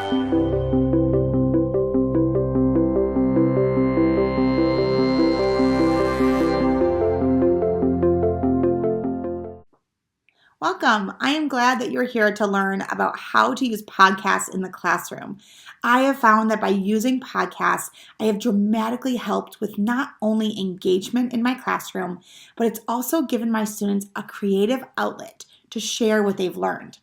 Welcome. I am glad that you're here to learn about how to use podcasts in the classroom. I have found that by using podcasts, I have dramatically helped with not only engagement in my classroom, but it's also given my students a creative outlet to share what they've learned.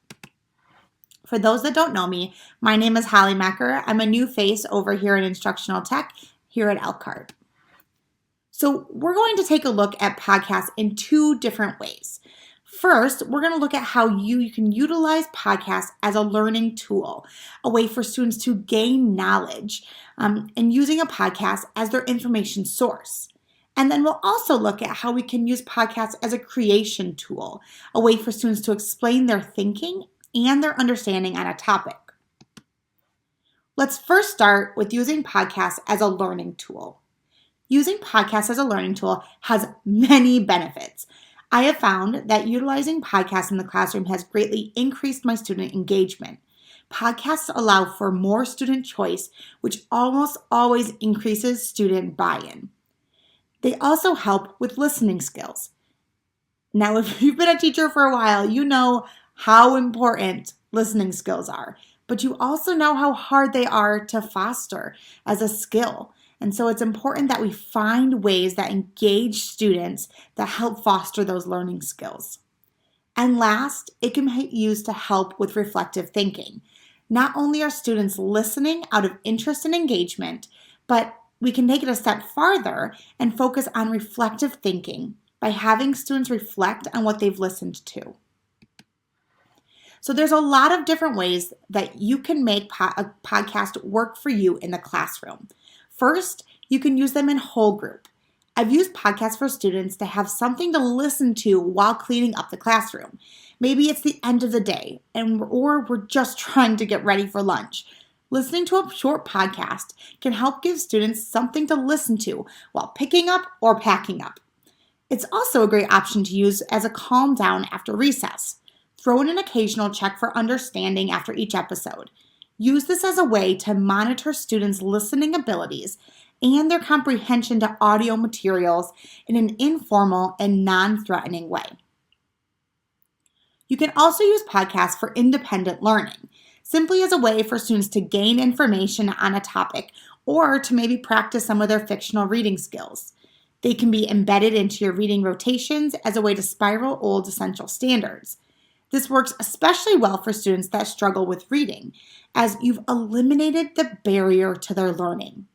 For those that don't know me, my name is Holly Mecker. I'm a new face over here in Instructional Tech here at Elkhart. So we're going to take a look at podcasts in two different ways. First, we're going to look at how you can utilize podcasts as a learning tool, a way for students to gain knowledge, and using a podcast as their information source. And then we'll also look at how we can use podcasts as a creation tool, a way for students to explain their thinking and their understanding on a topic. Let's first start with using podcasts as a learning tool. Using podcasts as a learning tool has many benefits. I have found that utilizing podcasts in the classroom has greatly increased my student engagement. Podcasts allow for more student choice, which almost always increases student buy-in. They also help with listening skills. Now, if you've been a teacher for a while, you know how important listening skills are, but you also know how hard they are to foster as a skill. And so it's important that we find ways that engage students that help foster those learning skills. And last, it can be used to help with reflective thinking. Not only are students listening out of interest and engagement, but we can take it a step farther and focus on reflective thinking by having students reflect on what they've listened to. So there's a lot of different ways that you can make a podcast work for you in the classroom. First, you can use them in whole group. I've used podcasts for students to have something to listen to while cleaning up the classroom. Maybe it's the end of the day, or we're just trying to get ready for lunch. Listening to a short podcast can help give students something to listen to while picking up or packing up. It's also a great option to use as a calm down after recess. Throw in an occasional check for understanding after each episode. Use this as a way to monitor students' listening abilities and their comprehension to audio materials in an informal and non-threatening way. You can also use podcasts for independent learning, simply as a way for students to gain information on a topic or to maybe practice some of their fictional reading skills. They can be embedded into your reading rotations as a way to spiral old essential standards. This works especially well for students that struggle with reading, as you've eliminated the barrier to their learning.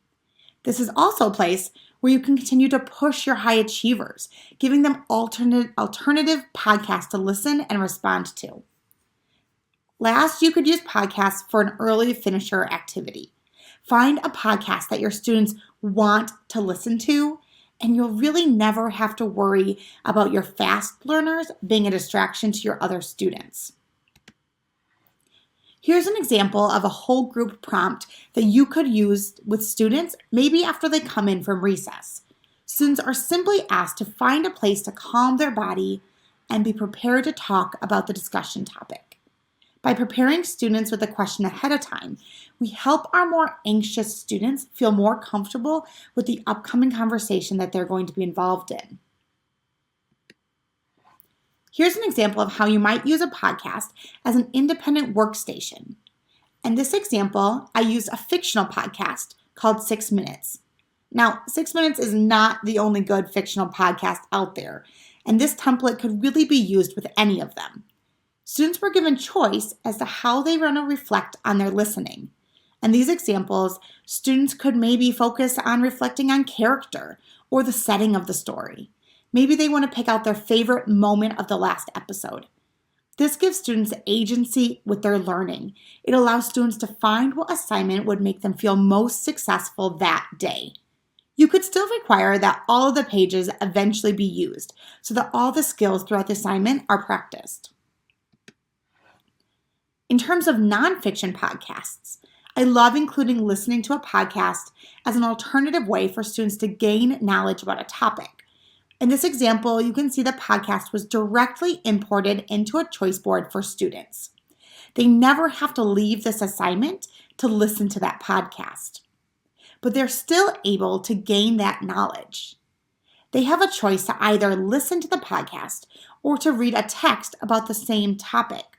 This is also a place where you can continue to push your high achievers, giving them alternative podcasts to listen and respond to. Last, you could use podcasts for an early finisher activity. Find a podcast that your students want to listen to, and you'll really never have to worry about your fast learners being a distraction to your other students. Here's an example of a whole group prompt that you could use with students maybe after they come in from recess. Students are simply asked to find a place to calm their body and be prepared to talk about the discussion topic. By preparing students with a question ahead of time, we help our more anxious students feel more comfortable with the upcoming conversation that they're going to be involved in. Here's an example of how you might use a podcast as an independent workstation. In this example, I used a fictional podcast called 6 Minutes. Now, 6 Minutes is not the only good fictional podcast out there, and this template could really be used with any of them. Students were given choice as to how they want to reflect on their listening. In these examples, students could maybe focus on reflecting on character or the setting of the story. Maybe they want to pick out their favorite moment of the last episode. This gives students agency with their learning. It allows students to find what assignment would make them feel most successful that day. You could still require that all of the pages eventually be used so that all the skills throughout the assignment are practiced. In terms of nonfiction podcasts, I love including listening to a podcast as an alternative way for students to gain knowledge about a topic. In this example, you can see the podcast was directly imported into a choice board for students. They never have to leave this assignment to listen to that podcast. But they're still able to gain that knowledge. They have a choice to either listen to the podcast or to read a text about the same topic.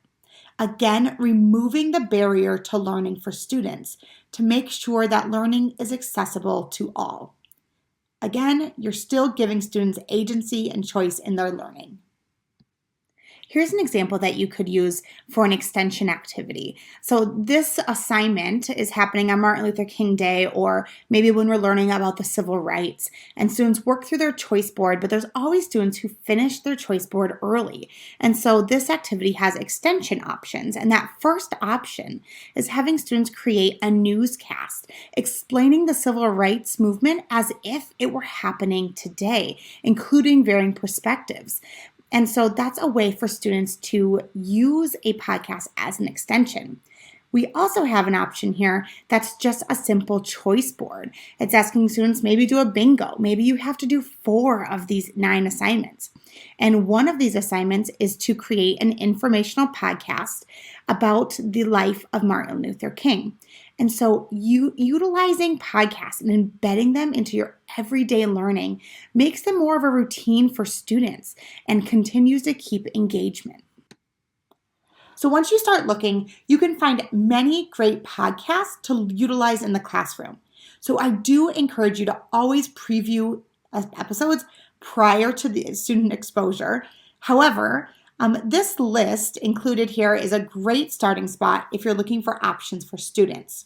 Again, removing the barrier to learning for students to make sure that learning is accessible to all. Again, you're still giving students agency and choice in their learning. Here's an example that you could use for an extension activity. So this assignment is happening on Martin Luther King Day, or maybe when we're learning about the civil rights, and students work through their choice board, but there's always students who finish their choice board early. And so this activity has extension options, and that first option is having students create a newscast explaining the civil rights movement as if it were happening today, including varying perspectives. And so that's a way for students to use a podcast as an extension. We also have an option here that's just a simple choice board. It's asking students maybe do a bingo. Maybe you have to do 4 of these 9 assignments. And one of these assignments is to create an informational podcast about the life of Martin Luther King. And so utilizing podcasts and embedding them into your everyday learning makes them more of a routine for students and continues to keep engagement. So once you start looking, you can find many great podcasts to utilize in the classroom. So I do encourage you to always preview episodes prior to the student exposure. However, this list included here is a great starting spot if you're looking for options for students.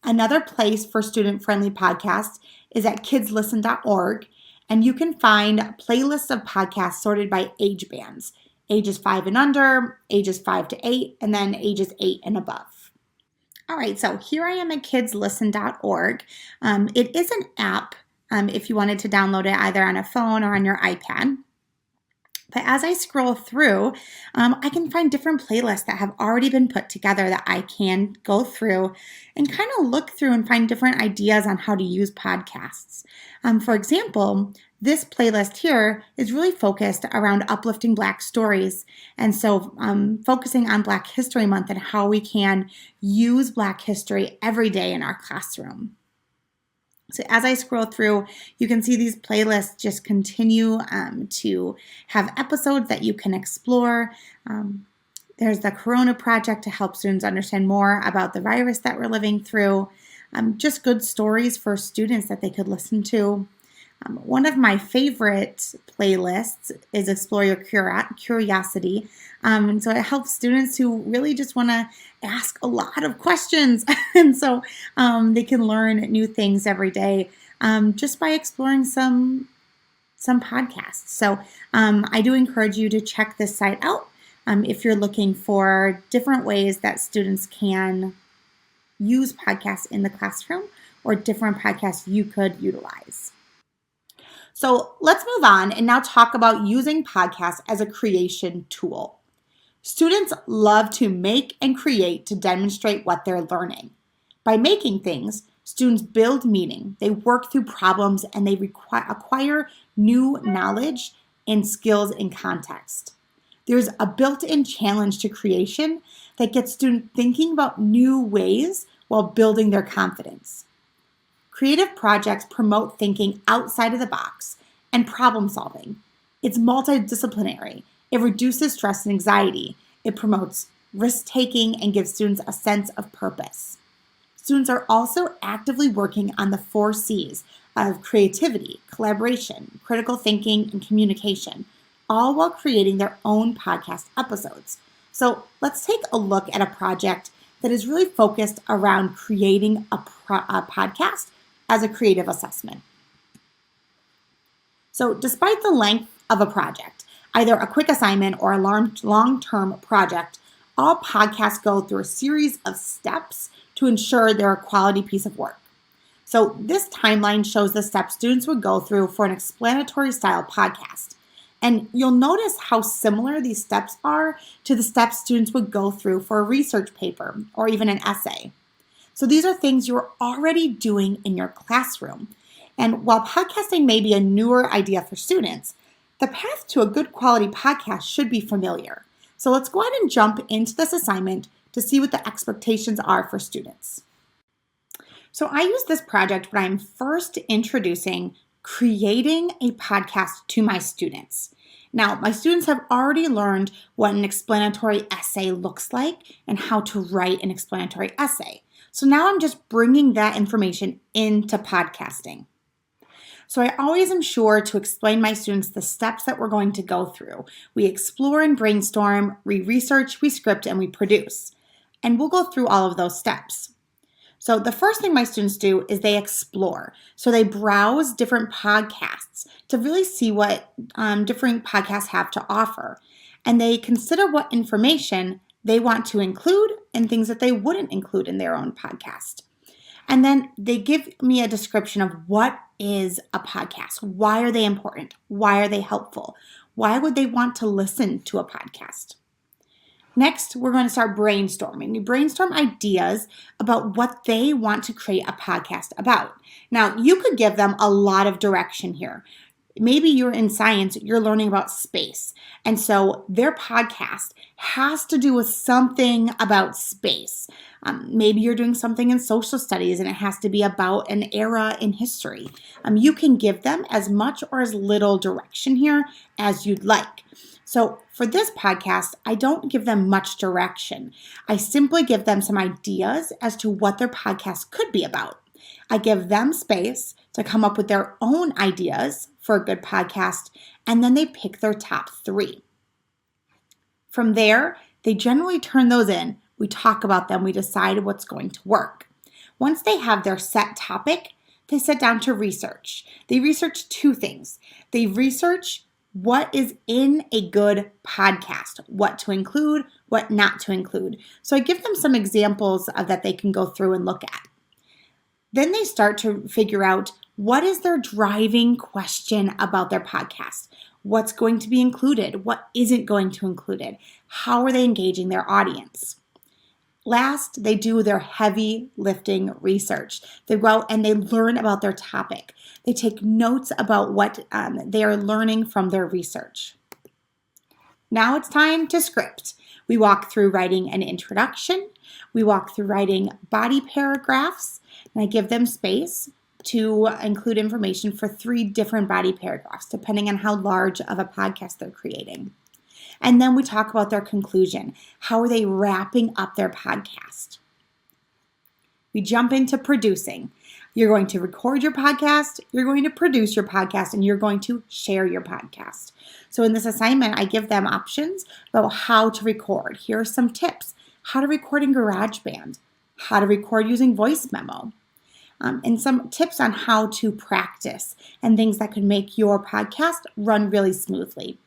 Another place for student-friendly podcasts is at kidslisten.org, and you can find playlists of podcasts sorted by age bands, ages 5 and under, ages 5 to 8, and then ages 8 and above. All right, so here I am at kidslisten.org. It is an app if you wanted to download it either on a phone or on your iPad. But as I scroll through, I can find different playlists that have already been put together that I can go through and kind of look through and find different ideas on how to use podcasts. For example, this playlist here is really focused around uplifting Black stories. And so focusing on Black History Month and how we can use Black history every day in our classroom. So as I scroll through, you can see these playlists just continue to have episodes that you can explore. There's the Corona Project to help students understand more about the virus that we're living through. Just good stories for students that they could listen to. One of my favorite playlists is Explore Your Curiosity. And so it helps students who really just want to ask a lot of questions. And so they can learn new things every day just by exploring some podcasts. So I do encourage you to check this site out if you're looking for different ways that students can use podcasts in the classroom or different podcasts you could utilize. So let's move on and now talk about using podcasts as a creation tool. Students love to make and create to demonstrate what they're learning. By making things, students build meaning, they work through problems, and they acquire new knowledge and skills in context. There's a built-in challenge to creation that gets students thinking about new ways while building their confidence. Creative projects promote thinking outside of the box and problem solving. It's multidisciplinary. It reduces stress and anxiety. It promotes risk-taking and gives students a sense of purpose. Students are also actively working on the 4 C's of creativity, collaboration, critical thinking, and communication, all while creating their own podcast episodes. So let's take a look at a project that is really focused around creating a podcast as a creative assessment. So despite the length of a project, either a quick assignment or a long-term project, all podcasts go through a series of steps to ensure they're a quality piece of work. So this timeline shows the steps students would go through for an explanatory style podcast. And you'll notice how similar these steps are to the steps students would go through for a research paper or even an essay. So these are things you're already doing in your classroom. And while podcasting may be a newer idea for students, the path to a good quality podcast should be familiar. So let's go ahead and jump into this assignment to see what the expectations are for students. So I use this project when I'm first introducing creating a podcast to my students. Now, my students have already learned what an explanatory essay looks like and how to write an explanatory essay. So now I'm just bringing that information into podcasting. So I always am sure to explain my students the steps that we're going to go through. We explore and brainstorm, we research, we script, and we produce. And we'll go through all of those steps. So the first thing my students do is they explore. So they browse different podcasts to really see what different podcasts have to offer. And they consider what information they want to include and things that they wouldn't include in their own podcast. And then they give me a description of what is a podcast. Why are they important? Why are they helpful? Why would they want to listen to a podcast? Next, we're going to start brainstorming. We brainstorm ideas about what they want to create a podcast about. Now, you could give them a lot of direction here. Maybe you're in science, you're learning about space. And so their podcast has to do with something about space. Maybe you're doing something in social studies and it has to be about an era in history. You can give them as much or as little direction here as you'd like. So for this podcast, I don't give them much direction. I simply give them some ideas as to what their podcast could be about. I give them space to come up with their own ideas for a good podcast, and then they pick their top 3. From there, they generally turn those in. We talk about them. We decide what's going to work. Once they have their set topic, they sit down to research. They research 2 things. They research what is in a good podcast, what to include, what not to include. So I give them some examples of that they can go through and look at. Then they start to figure out what is their driving question about their podcast. What's going to be included? What isn't going to be included? How are they engaging their audience? Last, they do their heavy lifting research. They go out and they learn about their topic. They take notes about what they are learning from their research. Now it's time to script. We walk through writing an introduction. We walk through writing body paragraphs, and I give them space to include information for 3 different body paragraphs, depending on how large of a podcast they're creating. And then we talk about their conclusion. How are they wrapping up their podcast? We jump into producing. You're going to record your podcast, you're going to produce your podcast, and you're going to share your podcast. So in this assignment, I give them options about how to record. Here are some tips. How to record in GarageBand. How to record using voice memo. And some tips on how to practice and things that could make your podcast run really smoothly.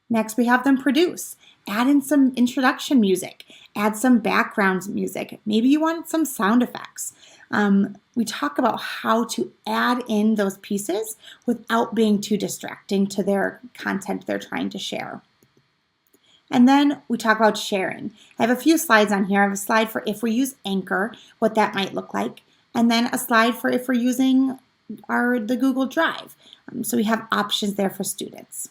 Next, we have them produce. Add in some introduction music. Add some background music. Maybe you want some sound effects. We talk about how to add in those pieces without being too distracting to their content they're trying to share. And then we talk about sharing. I have a few slides on here. I have a slide for if we use Anchor, what that might look like. And then a slide for if we're using the Google Drive. So we have options there for students.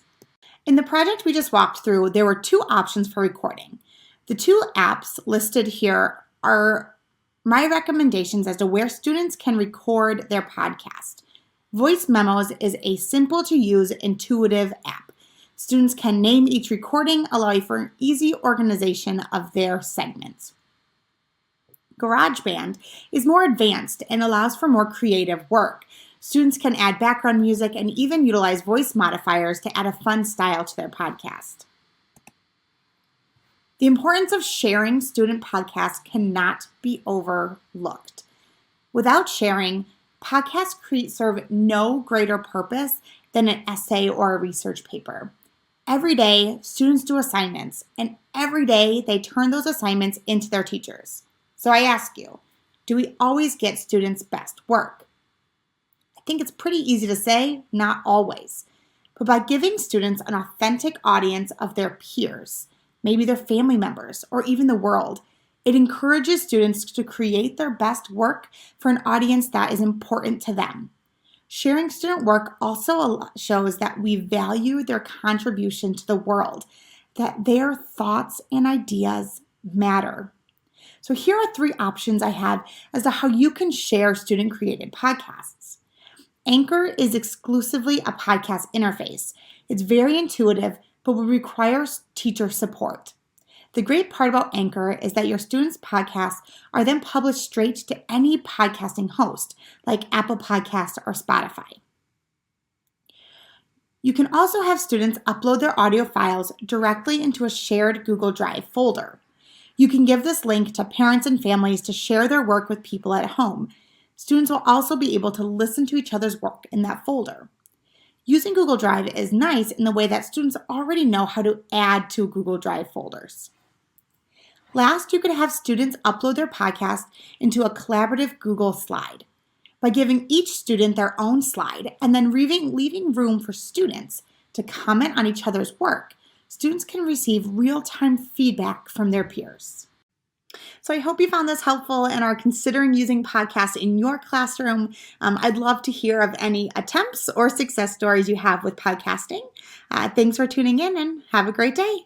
In the project we just walked through, there were 2 options for recording. The 2 apps listed here are my recommendations as to where students can record their podcast. Voice Memos is a simple to use, intuitive app. Students can name each recording, allowing for an easy organization of their segments. GarageBand is more advanced and allows for more creative work. Students can add background music and even utilize voice modifiers to add a fun style to their podcast. The importance of sharing student podcasts cannot be overlooked. Without sharing, podcasts serve no greater purpose than an essay or a research paper. Every day, students do assignments, and every day they turn those assignments into their teachers. So I ask you, do we always get students' best work? I think it's pretty easy to say, not always. But by giving students an authentic audience of their peers, maybe their family members, or even the world, it encourages students to create their best work for an audience that is important to them. Sharing student work also shows that we value their contribution to the world, that their thoughts and ideas matter. So here are 3 options I have as to how you can share student-created podcasts. Anchor is exclusively a podcast interface. It's very intuitive, but will require teacher support. The great part about Anchor is that your students' podcasts are then published straight to any podcasting host, like Apple Podcasts or Spotify. You can also have students upload their audio files directly into a shared Google Drive folder. You can give this link to parents and families to share their work with people at home. Students will also be able to listen to each other's work in that folder. Using Google Drive is nice in the way that students already know how to add to Google Drive folders. Last, you could have students upload their podcast into a collaborative Google slide. By giving each student their own slide and then leaving room for students to comment on each other's work, students can receive real-time feedback from their peers. So I hope you found this helpful and are considering using podcasts in your classroom. I'd love to hear of any attempts or success stories you have with podcasting. Thanks for tuning in and have a great day.